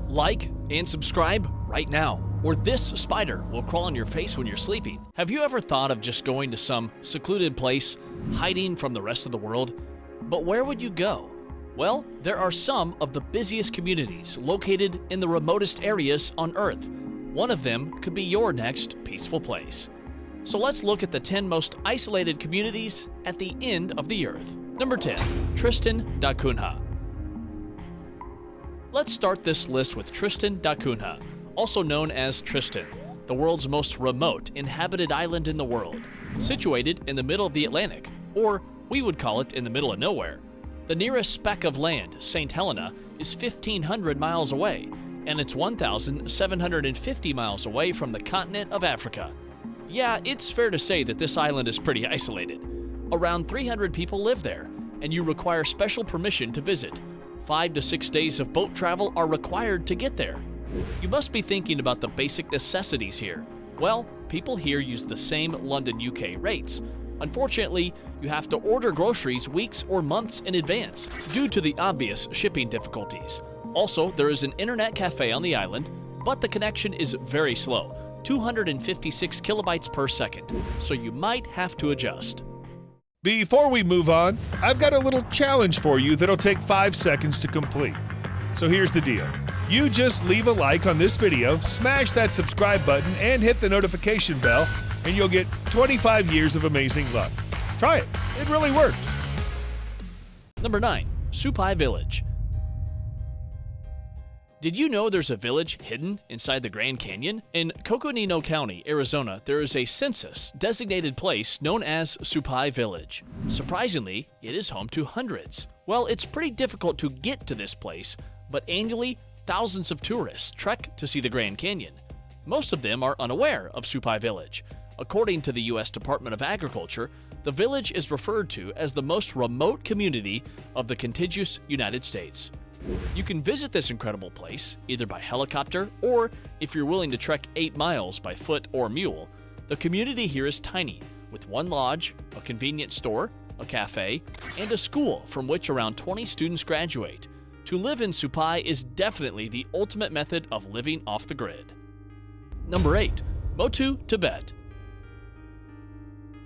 Like and subscribe right now, or this spider will crawl on your face when you're sleeping. Have you ever thought of just going to some secluded place, hiding from the rest of the world? But where would you go? Well, there are some of the busiest communities located in the remotest areas on Earth. One of them could be your next peaceful place. So let's look at the 10 most isolated communities at the end of the Earth. Number 10. Tristan da Cunha. Let's start this list with Tristan da Cunha, also known as Tristan, the world's most remote inhabited island in the world, situated in the middle of the Atlantic, or we would call it in the middle of nowhere. The nearest speck of land, Saint Helena, is 1,500 miles away, and it's 1,750 miles away from the continent of Africa. Yeah, it's fair to say that this island is pretty isolated. Around 300 people live there, and you require special permission to visit. 5 to 6 days of boat travel are required to get there. You must be thinking about the basic necessities here. Well, people here use the same London, UK rates. Unfortunately, you have to order groceries weeks or months in advance due to the obvious shipping difficulties. Also, there is an internet cafe on the island, but the connection is very slow, 256 kilobytes per second, so you might have to adjust. Before we move on, I've got a little challenge for you that'll take 5 seconds to complete. So here's the deal. You just leave a like on this video, smash that subscribe button, and hit the notification bell, and you'll get 25 years of amazing luck. Try it. It really works. Number 9. Supai Village. Did you know there's a village hidden inside the Grand Canyon? In Coconino County, Arizona, there is a census-designated place known as Supai Village. Surprisingly, it is home to hundreds. Well, it's pretty difficult to get to this place, but annually, thousands of tourists trek to see the Grand Canyon. Most of them are unaware of Supai Village. According to the U.S. Department of Agriculture, the village is referred to as the most remote community of the contiguous United States. You can visit this incredible place either by helicopter or, if you're willing to trek 8 miles by foot or mule. The community here is tiny, with one lodge, a convenience store, a cafe, and a school from which around 20 students graduate. To live in Supai is definitely the ultimate method of living off the grid. Number 8. Motu Tibet.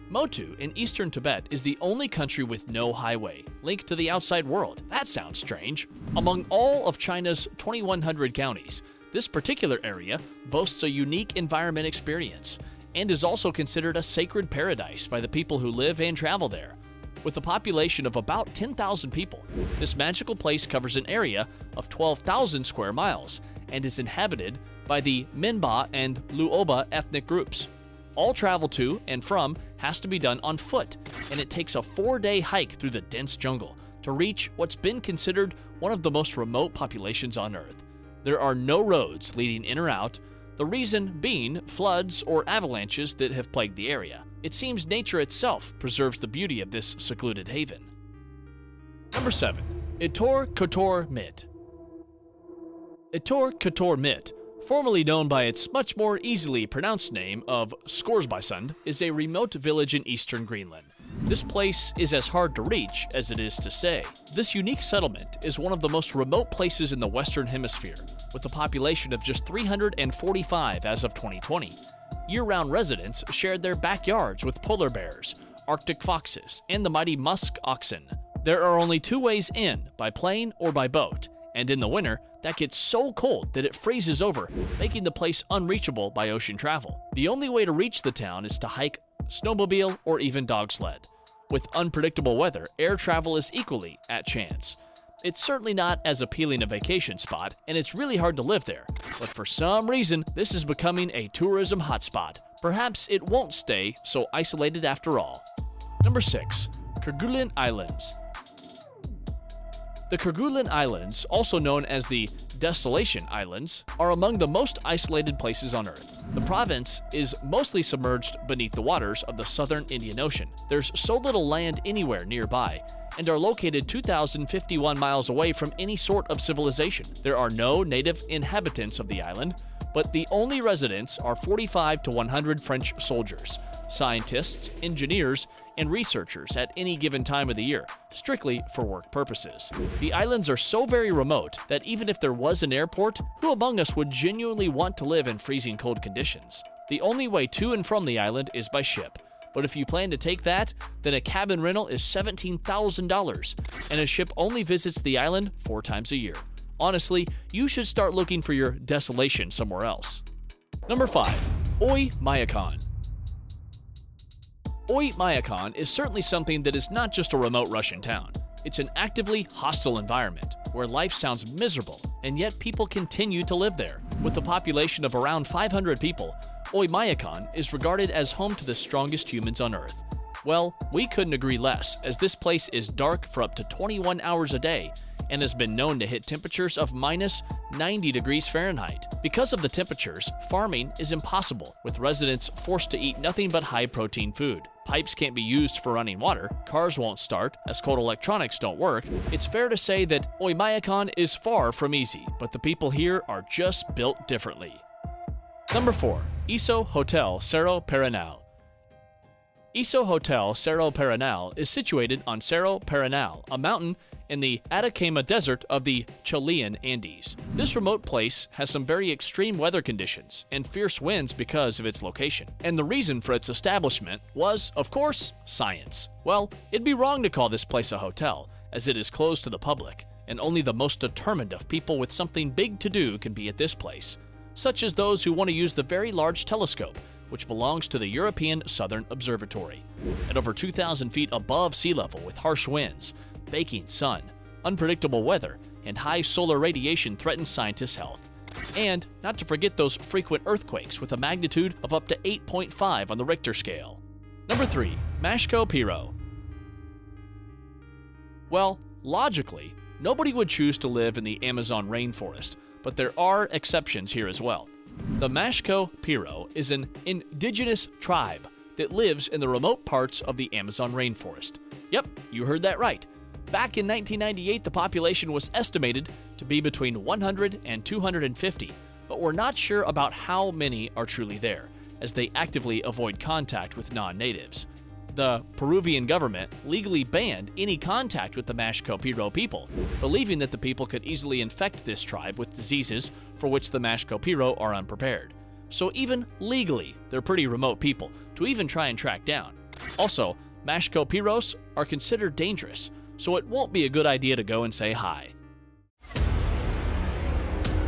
Motu in eastern Tibet is the only country with no highway linked to the outside world. That sounds strange. Among all of China's 2,100 counties, this particular area boasts a unique environment experience and is also considered a sacred paradise by the people who live and travel there. With a population of about 10,000 people, this magical place covers an area of 12,000 square miles and is inhabited by the Minba and Luoba ethnic groups. All travel to and from has to be done on foot, and it takes a 4-day hike through the dense jungle to reach what's been considered one of the most remote populations on Earth. There are no roads leading in or out, the reason being floods or avalanches that have plagued the area. It seems nature itself preserves the beauty of this secluded haven. Number 7. Itor Kotor Mit. Itor Kotor Mit, formerly known by its much more easily pronounced name of Skorsbysund, is a remote village in eastern Greenland. This place is as hard to reach as it is to say. This unique settlement is one of the most remote places in the Western Hemisphere, with a population of just 345 as of 2020. Year-round residents shared their backyards with polar bears, Arctic foxes, and the mighty musk oxen. There are only 2 ways in, by plane or by boat, and in the winter, that gets so cold that it freezes over, making the place unreachable by ocean travel. The only way to reach the town is to hike, snowmobile, or even dog sled. With unpredictable weather, air travel is equally at chance. It's certainly not as appealing a vacation spot, and it's really hard to live there. But for some reason, this is becoming a tourism hotspot. Perhaps it won't stay so isolated after all. Number 6. Kerguelen Islands. The Kerguelen Islands, also known as the Desolation Islands, are among the most isolated places on Earth. The province is mostly submerged beneath the waters of the southern Indian Ocean. There's so little land anywhere nearby, and are located 2,051 miles away from any sort of civilization. There are no native inhabitants of the island, but the only residents are 45 to 100 French soldiers, scientists, engineers, and researchers at any given time of the year, strictly for work purposes. The islands are so very remote that even if there was an airport, who among us would genuinely want to live in freezing cold conditions? The only way to and from the island is by ship. But if you plan to take that, then a cabin rental is $17,000, and a ship only visits the island 4 times a year. Honestly, you should start looking for your desolation somewhere else. Number 5. Oymaykhan. Oymaykhan is certainly something that is not just a remote Russian town. It's an actively hostile environment where life sounds miserable, and yet people continue to live there. With a population of around 500 people, Oymaykhan is regarded as home to the strongest humans on Earth. Well, we couldn't agree less, as this place is dark for up to 21 hours a day and has been known to hit temperatures of minus 90 degrees Fahrenheit. Because of the temperatures, farming is impossible, with residents forced to eat nothing but high-protein food. Pipes can't be used for running water, cars won't start, as cold electronics don't work. It's fair to say that Oymaykhan is far from easy, but the people here are just built differently. Number 4. Iso Hotel Cerro Paranal. Iso Hotel Cerro Paranal is situated on Cerro Paranal, a mountain in the Atacama Desert of the Chilean Andes. This remote place has some very extreme weather conditions and fierce winds because of its location. And the reason for its establishment was, of course, science. Well, it'd be wrong to call this place a hotel, as it is closed to the public, and only the most determined of people with something big to do can be at this place, such as those who want to use the very large telescope, which belongs to the European Southern Observatory. At over 2,000 feet above sea level with harsh winds, baking sun, unpredictable weather, and high solar radiation threatens scientists' health. And not to forget those frequent earthquakes with a magnitude of up to 8.5 on the Richter scale. Number 3. Mashco Pirro. Well, logically, nobody would choose to live in the Amazon rainforest, but there are exceptions here as well. The Mashco Pirro is an indigenous tribe that lives in the remote parts of the Amazon rainforest. Yep, you heard that right. Back in 1998, the population was estimated to be between 100 and 250, but we're not sure about how many are truly there, as they actively avoid contact with non-natives. The Peruvian government legally banned any contact with the Mashco Pirro people, believing that the people could easily infect this tribe with diseases for which the Mashco Pirro are unprepared. So even legally, they're pretty remote people to even try and track down. Also, Mashco Pirros are considered dangerous, so it won't be a good idea to go and say hi.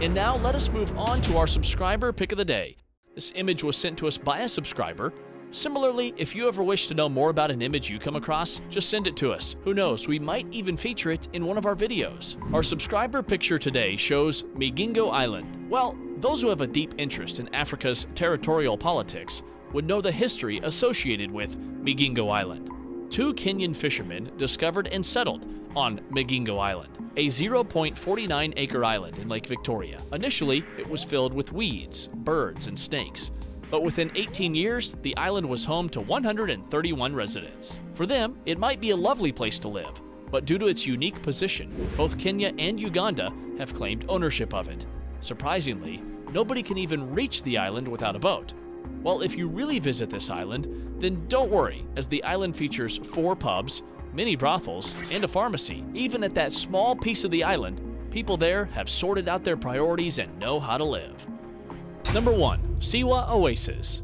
And now let us move on to our subscriber pick of the day. This image was sent to us by a subscriber. Similarly, if you ever wish to know more about an image you come across, just send it to us. Who knows, we might even feature it in one of our videos. Our subscriber picture today shows Migingo Island. Well, those who have a deep interest in Africa's territorial politics would know the history associated with Migingo Island. 2 Kenyan fishermen discovered and settled on Migingo Island, a 0.49-acre island in Lake Victoria. Initially, it was filled with weeds, birds, and snakes. But within 18 years, the island was home to 131 residents. For them, it might be a lovely place to live, but due to its unique position, both Kenya and Uganda have claimed ownership of it. Surprisingly, nobody can even reach the island without a boat. Well, if you really visit this island, then don't worry, as the island features 4 pubs, many brothels, and a pharmacy. Even at that small piece of the island, people there have sorted out their priorities and know how to live. Number 1. Siwa Oasis.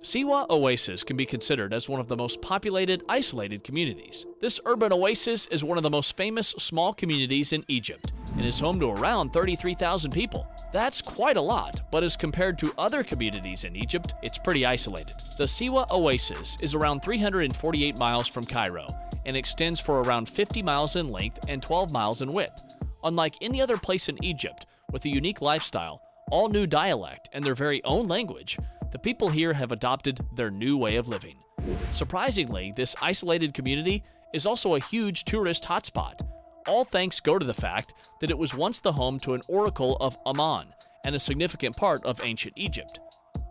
Siwa Oasis can be considered as one of the most populated, isolated communities. This urban oasis is one of the most famous small communities in Egypt and is home to around 33,000 people. That's quite a lot, but as compared to other communities in Egypt, it's pretty isolated. The Siwa Oasis is around 348 miles from Cairo and extends for around 50 miles in length and 12 miles in width. Unlike any other place in Egypt, with a unique lifestyle, all new dialect, and their very own language, the people here have adopted their new way of living. Surprisingly, this isolated community is also a huge tourist hotspot. All thanks go to the fact that it was once the home to an oracle of Ammon and a significant part of ancient Egypt.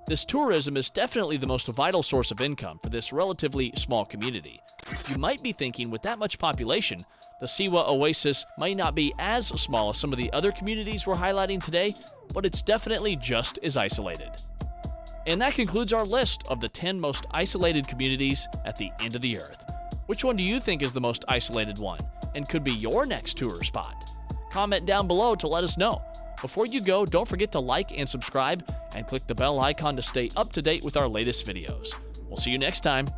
This tourism is definitely the most vital source of income for this relatively small community. You might be thinking, with that much population, the Siwa Oasis might not be as small as some of the other communities we're highlighting today, but it's definitely just as isolated. And that concludes our list of the 10 most isolated communities at the end of the earth. Which one do you think is the most isolated one and could be your next tour spot? Comment down below to let us know. Before you go, don't forget to like and subscribe and click the bell icon to stay up to date with our latest videos. We'll see you next time.